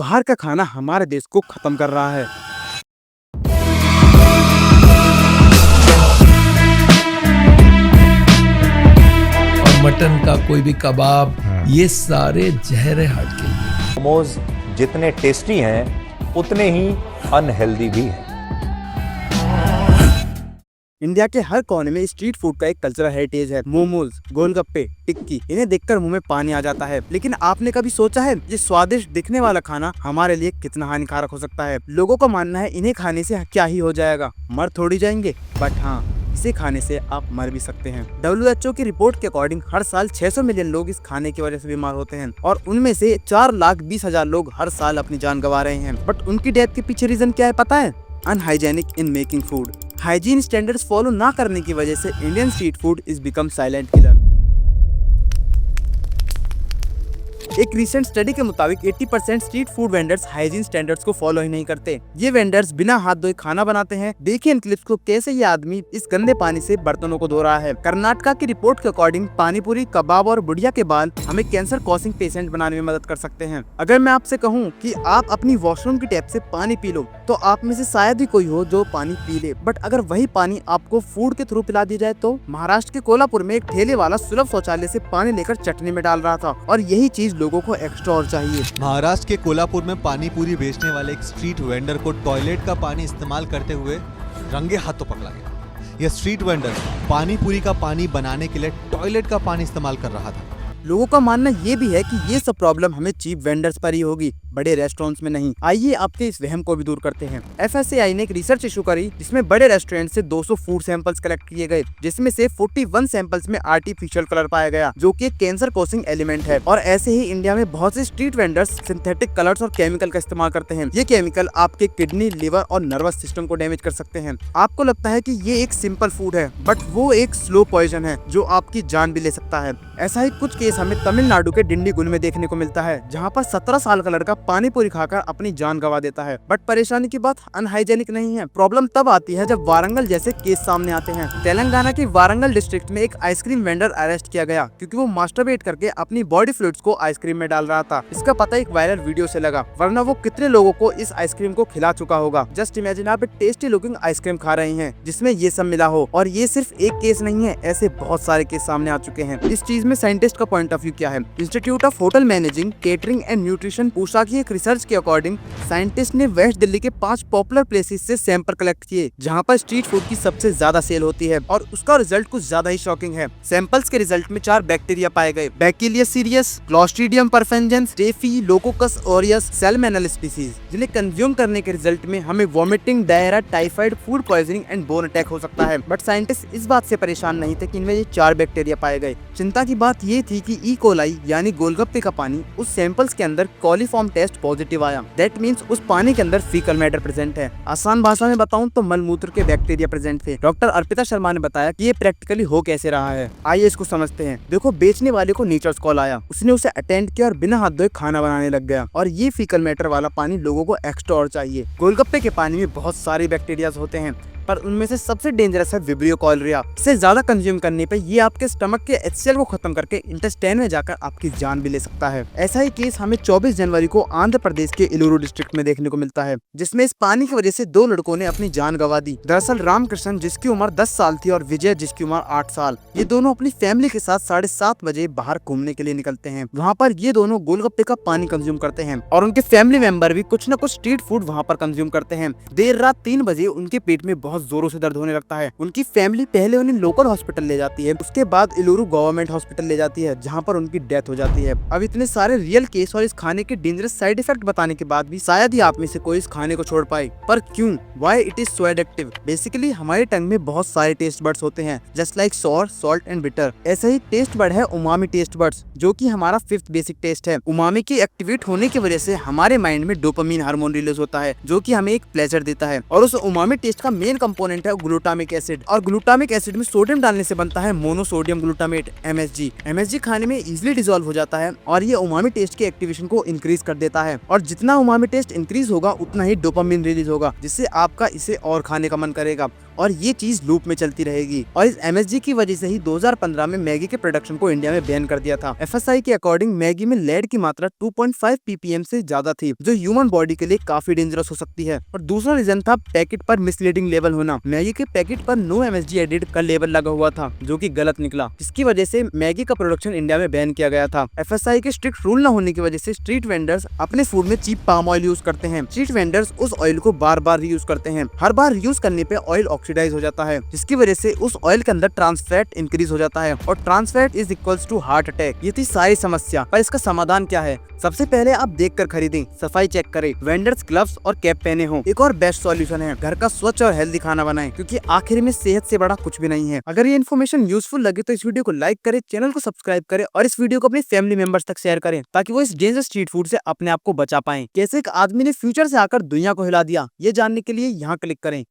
बाहर का खाना हमारे देश को खत्म कर रहा है। और मटन का कोई भी कबाब, ये सारे जहर है हार्ट के लिए। मोमोज जितने टेस्टी हैं उतने ही अनहेल्दी भी हैं। इंडिया के हर कोने में स्ट्रीट फूड का एक कल्चरल हेरिटेज है। मोमोज, गोलगप्पे, टिक्की, इन्हें देखकर मुंह में पानी आ जाता है। लेकिन आपने कभी सोचा है ये स्वादिष्ट दिखने वाला खाना हमारे लिए कितना हानिकारक हो सकता है? लोगों का मानना है इन्हें खाने से क्या ही हो जाएगा, मर थोड़ी जाएंगे। बट हाँ, इसे खाने से आप मर भी सकते हैं। WHO की रिपोर्ट के अकॉर्डिंग हर साल 600 मिलियन लोग इस खाने की वजह से बीमार होते हैं और उनमें से 4,20,000 लोग हर साल अपनी जान गंवा रहे हैं। बट उनकी डेथ के पीछे रीजन क्या है पता है? Unhygienic in making food. Hygiene standards follow ना करने की वजह से Indian street food is become silent killer. एक रिसेंट स्टडी के मुताबिक 80% street food vendors hygiene standards को फॉलो ही नहीं करते। ये वेंडर्स बिना हाथ धोए खाना बनाते हैं। देखिए इन क्लिप्स को, कैसे ये आदमी इस गंदे पानी से बर्तनों को धो रहा है। कर्नाटका की रिपोर्ट के अकॉर्डिंग पानीपुरी, कबाब और बुढ़िया के बाल हमें कैंसर कॉजिंग पेशेंट बनाने में मदद कर सकते हैं। अगर मैं आपसे कहूँ कि आप अपनी वॉशरूम की टैप से पानी पी लो, तो आप में से शायद ही कोई हो जो पानी पी ले। बट अगर वही पानी आपको फूड के थ्रू पिला दिया जाए तो? महाराष्ट्र के कोल्हापुर में एक ठेले वाला सुलभ शौचालय से पानी लेकर चटनी में डाल रहा था और यही चीज लोगों को एक्स्ट्रा और चाहिए। महाराष्ट्र के कोल्हापुर में पानी पूरी बेचने वाले एक स्ट्रीट वेंडर को टॉयलेट का पानी इस्तेमाल करते हुए रंगे हाथों पकड़ा गया। यह स्ट्रीट वेंडर पानी पूरी का पानी बनाने के लिए टॉयलेट का पानी इस्तेमाल कर रहा था। लोगों का मानना ये भी है कि ये सब प्रॉब्लम हमें चीप वेंडर्स पर ही होगी, बड़े रेस्टोरेंट्स में नहीं। आइए आपके इस वहम को भी दूर करते हैं। FSSAI ने एक रिसर्च इशू करी जिसमें बड़े रेस्टोरेंट से 200 फूड सैंपल्स कलेक्ट किए गए, जिसमें से 41 सैंपल्स में आर्टिफिशियल कलर पाया गया, जो कि एक कैंसर कॉजिंग एलिमेंट है। और ऐसे ही इंडिया में बहुत से स्ट्रीट वेंडर्स सिंथेटिक कलर्स और केमिकल का इस्तेमाल करते हैं। ये केमिकल आपके किडनी, लिवर और नर्वस सिस्टम को डैमेज कर सकते हैं। आपको लगता है कि ये एक सिंपल फूड है, बट वो एक स्लो पॉइजन है जो आपकी जान भी ले सकता है। ऐसा ही कुछ केस हमें तमिलनाडु के डिंडीगुल में देखने को मिलता है, जहाँ पर 17 साल का लड़का पानी पूरी खाकर अपनी जान गंवा देता है। बट परेशानी की बात अनहाइजेनिक नहीं है। प्रॉब्लम तब आती है जब वारंगल जैसे केस सामने आते हैं। तेलंगाना की वारंगल डिस्ट्रिक्ट में एक आइसक्रीम वेंडर अरेस्ट किया गया क्योंकि वो मास्टरबेट करके अपनी बॉडी फ्लूइड्स को आइसक्रीम में डाल रहा था। इसका पता एक वायरल वीडियो से लगा, वरना वो कितने लोगों को इस आइसक्रीम को खिला चुका होगा। जस्ट इमेजिन, आप एक टेस्टी लुकिंग आइसक्रीम खा रहे हैं जिसमें ये सब मिला हो। और ये सिर्फ एक केस नहीं है, ऐसे बहुत सारे केस सामने आ चुके हैं। इस चीज में साइंटिस्ट का पॉइंट ऑफ व्यू क्या है? Institute of hotel managing, catering and nutrition Pusa की एक रिसर्च के अकॉर्डिंग साइंटिस्ट ने वेस्ट दिल्ली के 5 पॉपुलर प्लेसेस से सैंपल कलेक्ट किए जहां पर स्ट्रीट फूड की सबसे ज्यादा सेल होती है, और उसका रिजल्ट कुछ ज्यादा ही शॉकिंग है। सैंपल्स के रिजल्ट में 4 बैक्टीरिया पाए गए: bacteria cereus, Clostridium perfringens, Staphylococcus aureus, Salmonella species, जिन्हें कंज्यूम करने के रिजल्ट में हमें vomiting, diarrhoea, typhoid, food poisoning and bone attack हो सकता है। बट साइंटिस्ट इस बात से परेशान नहीं थे कि इनमें ये 4 बैक्टीरिया पाए गए। चिंता की बात ये थी कि ई कोलाई यानी गोलगप्पे का पानी, उस सैंपल्स के अंदर कोलिफॉर्म टेस्ट पॉजिटिव आया। दैट मींस उस पानी के अंदर फीकल मैटर प्रेजेंट है। आसान भाषा में बताऊं तो मलमूत्र के बैक्टीरिया प्रेजेंट थे। डॉक्टर अर्पिता शर्मा ने बताया कि ये प्रैक्टिकली हो कैसे रहा है। आइए इसको समझते हैं। देखो, बेचने वाले को नीचर्स कॉल आया, उसने उसे अटेंड किया और बिना हाथ धोए खाना बनाने लग गया। और ये फीकल मैटर वाला पानी लोगों को एक्स्ट्रा और चाहिए। गोलगप्पे के पानी में बहुत सारे बैक्टीरिया होते हैं, पर उनमें से सबसे डेंजरस है विब्रियो कॉलरिया। इसे ज्यादा कंज्यूम करने पे ये आपके स्टमक के HCl को खत्म करके इंटेस्टाइन में जाकर आपकी जान भी ले सकता है। ऐसा ही केस हमें 24 जनवरी को आंध्र प्रदेश के इलूरू डिस्ट्रिक्ट में देखने को मिलता है, जिसमें इस पानी की वजह से 2 लड़कों ने अपनी जान गंवा दी। दरअसल रामकृष्ण, जिसकी उम्र 10 साल थी, और विजय, जिसकी उम्र 8 साल, ये दोनों अपनी फैमिली के साथ 7:30 बजे बाहर घूमने के लिए निकलते हैं। वहाँ पर ये दोनों गोलगप्पे का पानी कंज्यूम करते हैं और उनके फैमिली मेंबर भी कुछ न कुछ स्ट्रीट फूड वहाँ पर कंज्यूम करते हैं। देर रात 3 बजे उनके पेट में बहुत जोरों से दर्द होने लगता है। उनकी फैमिली पहले उन्हें लोकल हॉस्पिटल ले जाती है, उसके बाद इलूरू गवर्नमेंट हॉस्पिटल ले जाती है, जहां पर उनकी डेथ हो जाती है। अब इतने सारे रियल केस और इस खाने के डेंजरस साइड इफेक्ट बताने के बाद भी शायद ही आप में से कोई इस खाने को छोड़ पाए। पर क्यों? Why it is so addictive? Basically हमारे टंग में बहुत सारे टेस्ट बर्ड्स होते हैं, just like sour, salt and bitter. ऐसे ही टेस्ट बर्ड है उमामी टेस्ट बर्ड्स, जो कि हमारा 5th बेसिक टेस्ट है। उमामी के एक्टिवेट होने की वजह से हमारे माइंड में डोपामिन हार्मोन रिलीज होता है, जो कि हमें एक प्लेजर देता है। और उस उमामी टेस्ट का मेन कंपोनेंट है ग्लूटामिक एसिड, और ग्लूटामिक एसिड में सोडियम डालने से बनता है मोनोसोडियम ग्लूटामेट, MSG। MSG खाने में इजीली डिसॉल्व हो जाता है और ये उमामी टेस्ट के एक्टिवेशन को इंक्रीज कर देता है। और जितना उमामी टेस्ट इंक्रीज होगा उतना ही डोपामिन रिलीज होगा, जिससे आपका इसे और खाने का मन करेगा। और ये चीज लूप में चलती रहेगी। और इस MSG की वजह से ही 2015 में मैगी के प्रोडक्शन को इंडिया में बैन कर दिया था। FSI के अकॉर्डिंग मैगी में लेड की मात्रा 2.5 ppm से ज्यादा थी, जो ह्यूमन बॉडी के लिए काफी डेंजरस हो सकती है। और दूसरा रीजन था पैकेट पर मिसलीडिंग लेबल होना। मैगी के पैकेट पर नो MSG एडिड का लेबल लगा हुआ था, जो कि गलत निकला, जिसकी वजह से मैगी का प्रोडक्शन इंडिया में बैन किया गया था। FSI के स्ट्रिक्ट रूल न होने की वजह से स्ट्रीट वेंडर्स अपने फूड में चीप पाम ऑयल यूज करते हैं। स्ट्रीट वेंडर्स उस ऑयल को बार बार रीयूज करते हैं। हर बार रीयूज करने पे ऑयल ऑक्सीडाइज हो जाता है, जिसकी वजह से उस ऑयल के अंदर ट्रांस फैट इंक्रीज हो जाता है और trans fat is equals to heart attack. ये थी सारी समस्या, पर इसका समाधान क्या है? सबसे पहले आप देख कर खरीदें, सफाई चेक करें, वेंडर्स ग्लव्स और कैप पहने हो। एक और बेस्ट सॉल्यूशन है, घर का स्वच्छ और हेल्दी खाना बनाएं, क्योंकि आखिर में सेहत से बड़ा कुछ भी नहीं है। अगर ये इन्फॉर्मेशन यूजफुल लगे तो इस वीडियो को लाइक करें, चैनल को सब्सक्राइब करें और इस वीडियो को अपने फैमिली मेंबर्स तक शेयर करें, ताकि वो इस डेंजरस स्ट्रीट फूड से अपने आप को बचा पाएं। कैसे एक आदमी ने फ्यूचर से आकर दुनिया को हिला दिया, ये जानने के लिए यहाँ क्लिक करें।